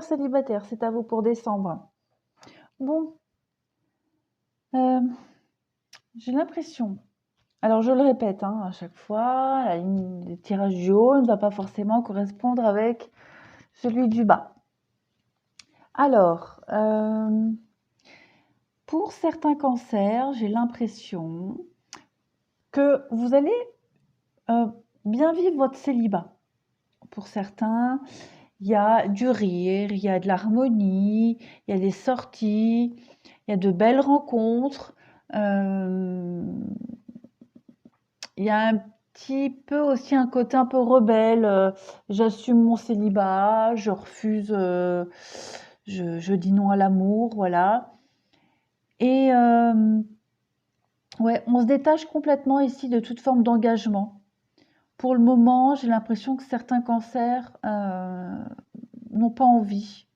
célibataire, c'est à vous pour décembre. Bon, euh, j'ai l'impression, alors je le répète hein, à chaque fois, la ligne des tirages du haut ne va pas forcément correspondre avec celui du bas. Alors, pour certains cancers, j'ai l'impression que vous allez euh, bien vivre votre célibat. Pour certains, il y a du rire, il y a de l'harmonie, il y a des sorties, il y a de belles rencontres. Euh, il y a un petit peu aussi un côté un peu rebelle. J'assume mon célibat, je refuse, je dis non à l'amour, voilà. Et ouais, on se détache complètement ici de toute forme d'engagement. Pour le moment, j'ai l'impression que certains cancers n'ont pas envie.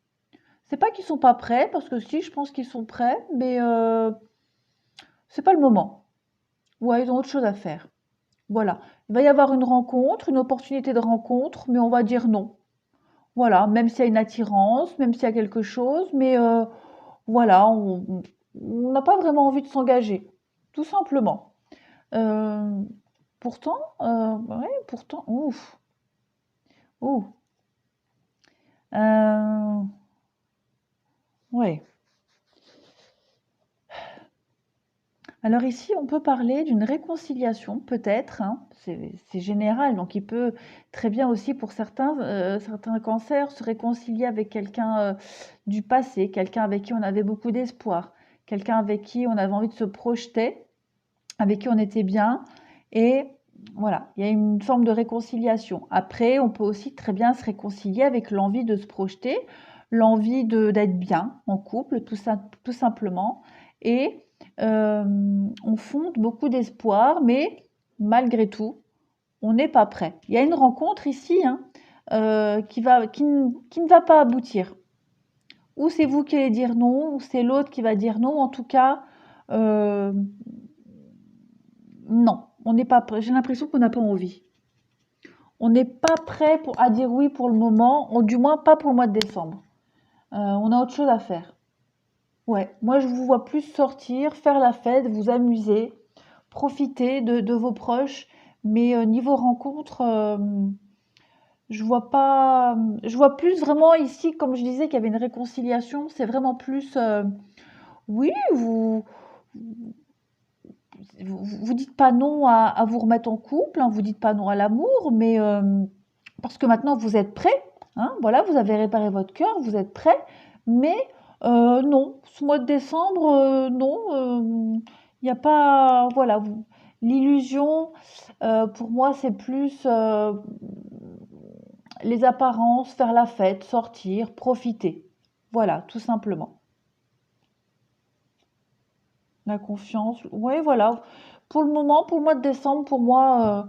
C'est pas qu'ils sont pas prêts, parce que si, je pense qu'ils sont prêts, mais c'est pas le moment. Ouais, ils ont autre chose à faire. Voilà. Il va y avoir une rencontre, une opportunité de rencontre, mais on va dire non. Voilà, même s'il y a une attirance, même s'il y a quelque chose, mais voilà, on n'a pas vraiment envie de s'engager, tout simplement. Euh, pourtant, ouais, pourtant, ouf, ouf, euh, ouais. Alors ici, on peut parler d'une réconciliation, peut-être, hein, c'est général, donc il peut très bien aussi pour certains cancers se réconcilier avec quelqu'un du passé, quelqu'un avec qui on avait beaucoup d'espoir, quelqu'un avec qui on avait envie de se projeter, avec qui on était bien, et voilà, il y a une forme de réconciliation. Après, on peut aussi très bien se réconcilier avec l'envie de se projeter, l'envie d'être bien en couple, tout simplement, et on fonde beaucoup d'espoir, mais malgré tout, on n'est pas prêt. Il y a une rencontre ici hein, qui ne va pas aboutir. Ou c'est vous qui allez dire non, ou c'est l'autre qui va dire non. En tout cas, euh, non, on n'est pas prêt. J'ai l'impression qu'on n'a pas envie. On n'est pas prêt à dire oui pour le moment, ou du moins pas pour le mois de décembre. On a autre chose à faire. Ouais, moi je vous vois plus sortir, faire la fête, vous amuser, profiter de vos proches, mais niveau rencontre, je vois pas, je vois plus vraiment ici, comme je disais, qu'il y avait une réconciliation, c'est vraiment plus, oui, vous dites pas non à vous remettre en couple, hein, vous dites pas non à l'amour, mais parce que maintenant vous êtes prêt, hein, voilà, vous avez réparé votre cœur, vous êtes prêt, mais non, ce mois de décembre, non, il n'y a pas, voilà, l'illusion, pour moi, c'est plus les apparences, faire la fête, sortir, profiter, voilà, tout simplement. La confiance, ouais, voilà. Pour le moment, pour le mois de décembre, pour moi,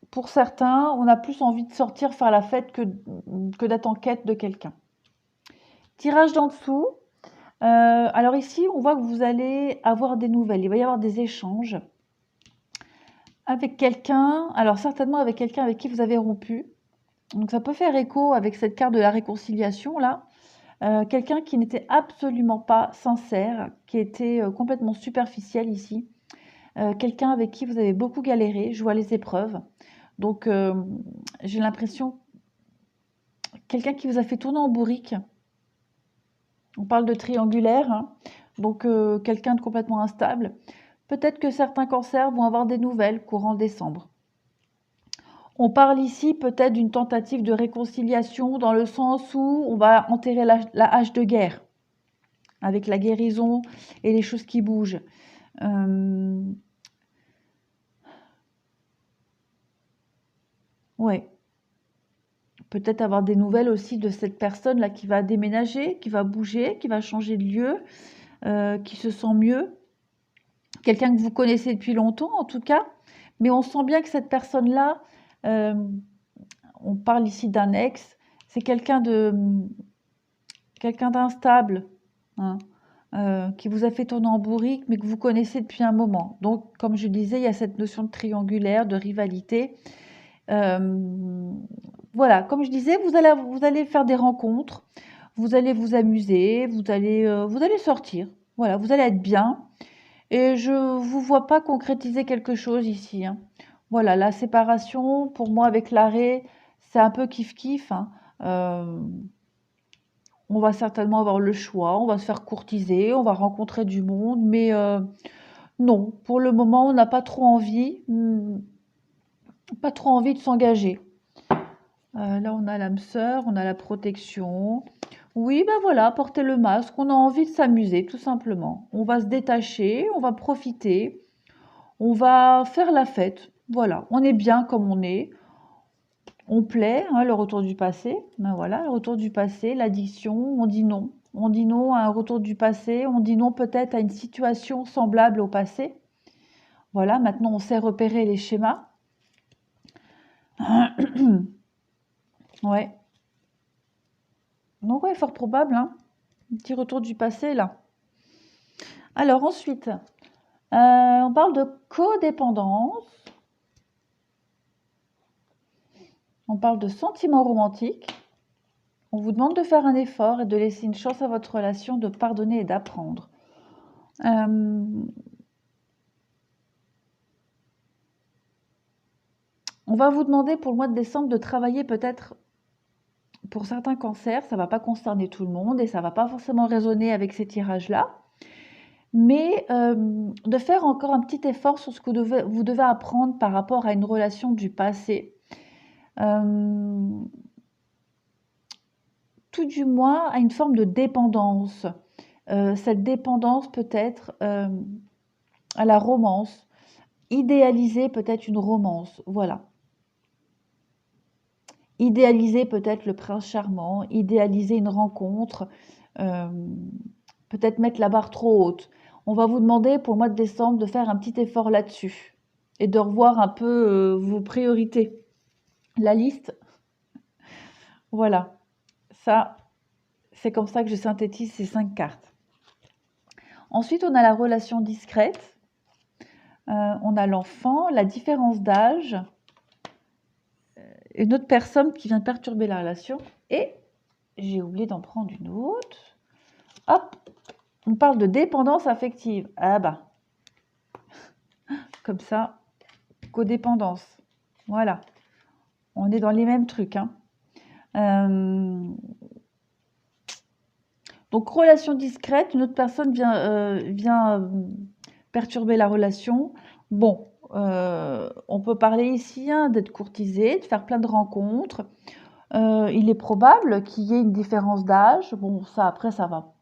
pour certains, on a plus envie de sortir faire la fête que d'être en quête de quelqu'un. Tirage d'en dessous. Alors ici, on voit que vous allez avoir des nouvelles. Il va y avoir des échanges avec quelqu'un. Alors certainement avec quelqu'un avec qui vous avez rompu. Donc ça peut faire écho avec cette carte de la réconciliation là. Quelqu'un qui n'était absolument pas sincère, qui était complètement superficiel ici. Quelqu'un avec qui vous avez beaucoup galéré. Je vois les épreuves. Donc j'ai l'impression quelqu'un qui vous a fait tourner en bourrique. On parle de triangulaire, hein, donc quelqu'un de complètement instable. Peut-être que certains cancers vont avoir des nouvelles courant décembre. On parle ici peut-être d'une tentative de réconciliation dans le sens où on va enterrer la hache de guerre avec la guérison et les choses qui bougent. Ouais. Peut-être avoir des nouvelles aussi de cette personne-là qui va déménager, qui va bouger, qui va changer de lieu, qui se sent mieux. Quelqu'un que vous connaissez depuis longtemps en tout cas, mais on sent bien que cette personne-là, euh, on parle ici d'un ex, c'est quelqu'un d'instable, hein, qui vous a fait tourner en bourrique, mais que vous connaissez depuis un moment. Donc, comme je disais, il y a cette notion de triangulaire, de rivalité. Euh, voilà, comme je disais, vous allez faire des rencontres, Vous allez vous amuser, vous allez sortir. Voilà, vous allez être bien. Et je vous vois pas concrétiser quelque chose ici, hein. Voilà, la séparation, pour moi, avec l'arrêt, c'est un peu kiff-kiff, hein. On va certainement avoir le choix, on va se faire courtiser, on va rencontrer du monde, mais non, pour le moment, on n'a pas trop envie, pas trop envie de s'engager. Là, on a l'âme sœur, on a la protection. Oui, ben voilà, porter le masque, on a envie de s'amuser, tout simplement. On va se détacher, on va profiter, on va faire la fête. Voilà, on est bien comme on est. On plaît, hein, le retour du passé. Ben voilà, le retour du passé, l'addiction, on dit non. On dit non à un retour du passé, on dit non peut-être à une situation semblable au passé. Voilà, maintenant on sait repérer les schémas. Ouais. Donc ouais, fort probable, hein. Un petit retour du passé là. Alors ensuite, on parle de codépendance. On parle de sentiments romantiques. On vous demande de faire un effort et de laisser une chance à votre relation, de pardonner et d'apprendre. On va vous demander pour le mois de décembre de travailler peut-être pour certains cancers, ça ne va pas concerner tout le monde et ça ne va pas forcément résonner avec ces tirages-là, mais de faire encore un petit effort sur ce que vous devez apprendre par rapport à une relation du passé. Tout du moins à une forme de dépendance. Cette dépendance peut-être à la romance, idéaliser peut-être une romance, voilà. Idéaliser peut-être le prince charmant, idéaliser une rencontre, peut-être mettre la barre trop haute. On va vous demander pour le mois de décembre de faire un petit effort là-dessus et de revoir un peu vos priorités. La liste, voilà. Ça, c'est comme ça que je synthétise ces 5 cartes. Ensuite, on a la relation discrète. On a l'enfant, la différence d'âge, une autre personne qui vient perturber la relation. Et j'ai oublié d'en prendre une autre. Hop, on parle de dépendance affective. Ah bah, comme ça, codépendance. Voilà, on est dans les mêmes trucs, hein. Donc, relation discrète, une autre personne vient perturber la relation. Bon, on peut parler ici hein, d'être courtisé, de faire plein de rencontres. Il est probable qu'il y ait une différence d'âge. Bon, ça, après, ça va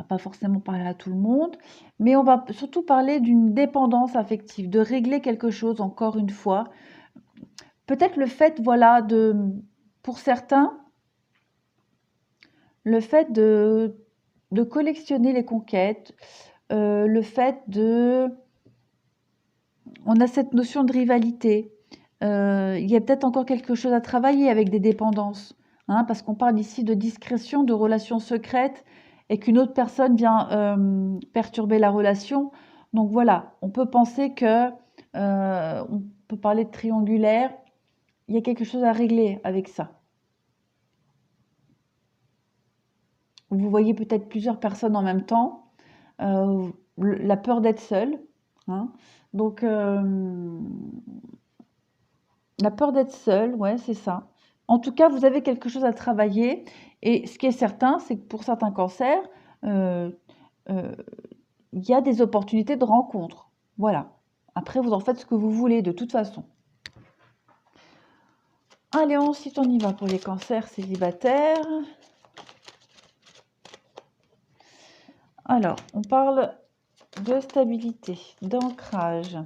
pas forcément parler à tout le monde, mais on va surtout parler d'une dépendance affective, de régler quelque chose, encore une fois. Peut-être le fait, voilà, pour certains, le fait de collectionner les conquêtes, le fait on a cette notion de rivalité. Il y a peut-être encore quelque chose à travailler avec des dépendances, hein, parce qu'on parle ici de discrétion, de relations secrètes, et qu'une autre personne vient perturber la relation. Donc voilà, on peut penser que, on peut parler de triangulaire, il y a quelque chose à régler avec ça. Vous voyez peut-être plusieurs personnes en même temps, la peur d'être seul, hein. Donc, la peur d'être seul, ouais, c'est ça. En tout cas, vous avez quelque chose à travailler et ce qui est certain, c'est que pour certains cancers, heu il y a des opportunités de rencontre. Voilà. Après, vous en faites ce que vous voulez de toute façon. Allez, ensuite on y va pour les cancers célibataires. Alors, on parle de stabilité, d'ancrage,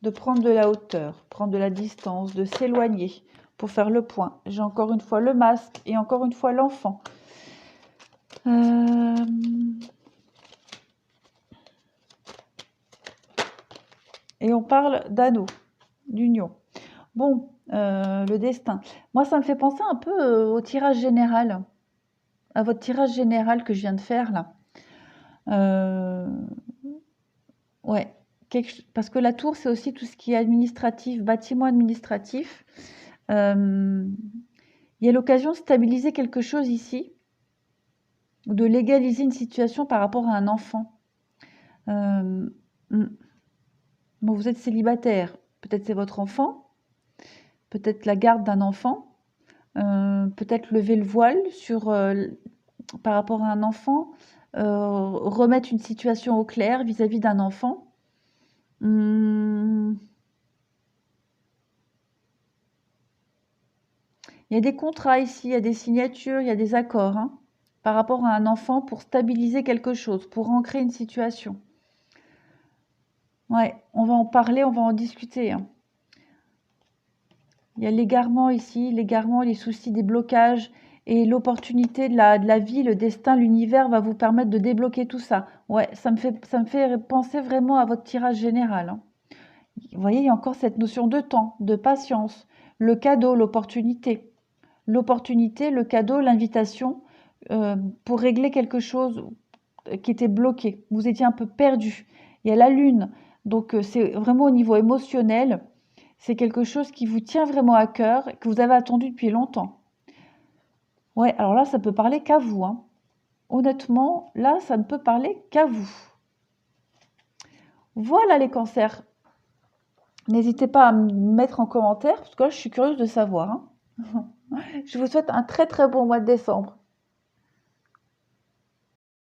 de prendre de la hauteur, prendre de la distance, de s'éloigner pour faire le point. J'ai encore une fois le masque et encore une fois l'enfant. Et on parle d'anneau, d'union. Bon, le destin. Moi, ça me fait penser un peu au tirage général, à votre tirage général que je viens de faire là. Ouais, parce que la tour, c'est aussi tout ce qui est administratif, bâtiment administratif. Il y a l'occasion de stabiliser quelque chose ici, ou de légaliser une situation par rapport à un enfant. Euh, hmm. Bon, vous êtes célibataire, peut-être c'est votre enfant, peut-être la garde d'un enfant, peut-être lever le voile sur, par rapport à un enfant, remettre une situation au clair vis-à-vis d'un enfant. Il y a des contrats ici, il y a des signatures, il y a des accords, hein, par rapport à un enfant pour stabiliser quelque chose, pour ancrer une situation. Ouais, on va en parler, on va en discuter, hein. Il y a l'égarement ici, l'égarement, les soucis, des blocages et l'opportunité de la vie, le destin, l'univers va vous permettre de débloquer tout ça. Ouais, ça me fait penser vraiment à votre tirage général, hein. Vous voyez, il y a encore cette notion de temps, de patience, le cadeau, l'opportunité. L'opportunité, le cadeau, l'invitation pour régler quelque chose qui était bloqué. Vous étiez un peu perdu. Il y a la lune, donc c'est vraiment au niveau émotionnel. C'est quelque chose qui vous tient vraiment à cœur, que vous avez attendu depuis longtemps. Ouais, alors là, ça peut parler qu'à vous, hein. Honnêtement, là, ça ne peut parler qu'à vous. Voilà les cancers. N'hésitez pas à me mettre en commentaire, parce que là, je suis curieuse de savoir, hein. Je vous souhaite un très très bon mois de décembre.